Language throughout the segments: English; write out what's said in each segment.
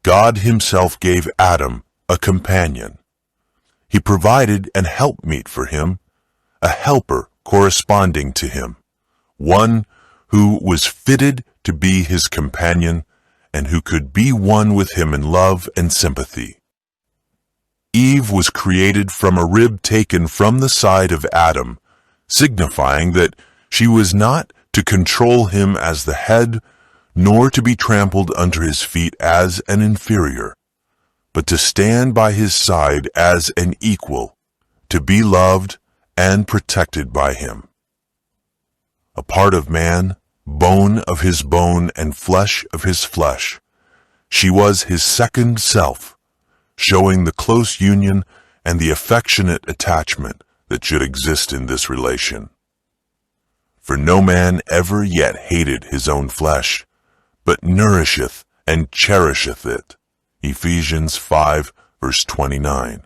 God himself gave Adam a companion. He provided an helpmeet for him, a helper corresponding to him, one who was fitted to be his companion and who could be one with him in love and sympathy. Eve was created from a rib taken from the side of Adam, signifying that she was not to control him as the head, nor to be trampled under his feet as an inferior, but to stand by his side as an equal, to be loved and protected by him. A part of man, bone of his bone and flesh of his flesh, she was his second self, showing the close union and the affectionate attachment that should exist in this relation. For no man ever yet hated his own flesh, but nourisheth and cherisheth it. Ephesians 5, verse 29.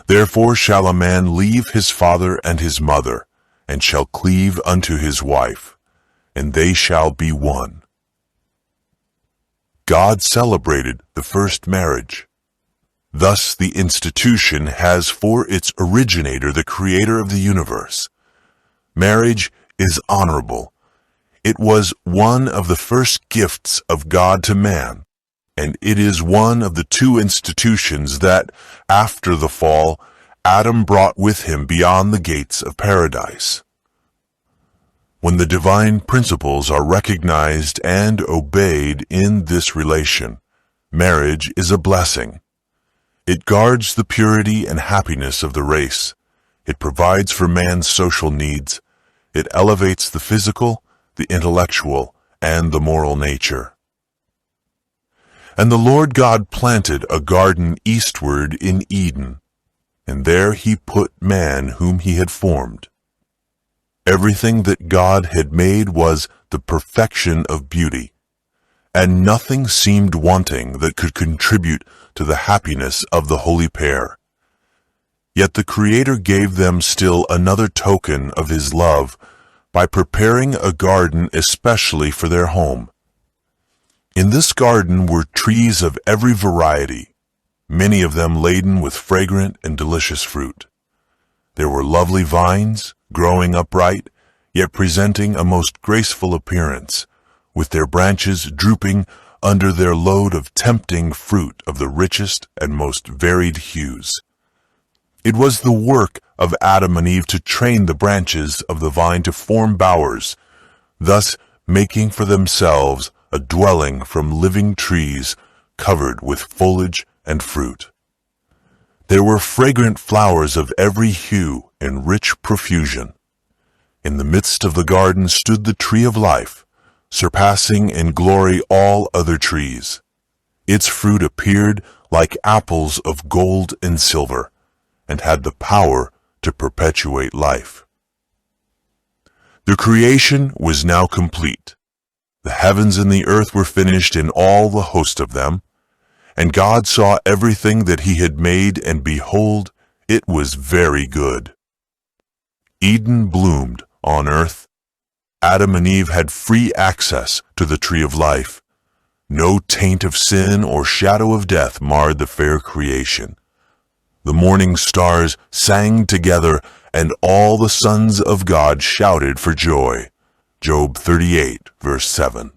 Therefore shall a man leave his father and his mother, and shall cleave unto his wife, and they shall be one. God celebrated the first marriage. Thus the institution has for its originator the Creator of the universe. Marriage is honorable. It was one of the first gifts of God to man, and it is one of the two institutions that, after the fall, Adam brought with him beyond the gates of paradise. When the divine principles are recognized and obeyed in this relation, marriage is a blessing. It guards the purity and happiness of the race. It provides for man's social needs. It elevates the physical, the intellectual, and the moral nature. And the Lord God planted a garden eastward in Eden, and there he put man whom he had formed. Everything that God had made was the perfection of beauty, and nothing seemed wanting that could contribute to the happiness of the holy pair. Yet the Creator gave them still another token of his love by preparing a garden especially for their home. In this garden were trees of every variety, many of them laden with fragrant and delicious fruit. There were lovely vines, growing upright, yet presenting a most graceful appearance, with their branches drooping under their load of tempting fruit of the richest and most varied hues. It was the work of Adam and Eve to train the branches of the vine to form bowers, thus making for themselves a dwelling from living trees covered with foliage and fruit. There were fragrant flowers of every hue in rich profusion. In the midst of the garden stood the tree of life, surpassing in glory all other trees. Its fruit appeared like apples of gold and silver, and had the power to perpetuate life. The creation was now complete. The heavens and the earth were finished in all the host of them, and God saw everything that he had made, and behold, it was very good. Eden bloomed on earth. Adam and Eve had free access to the tree of life. No taint of sin or shadow of death marred the fair creation. The morning stars sang together, and all the sons of God shouted for joy. Job 38, verse 7.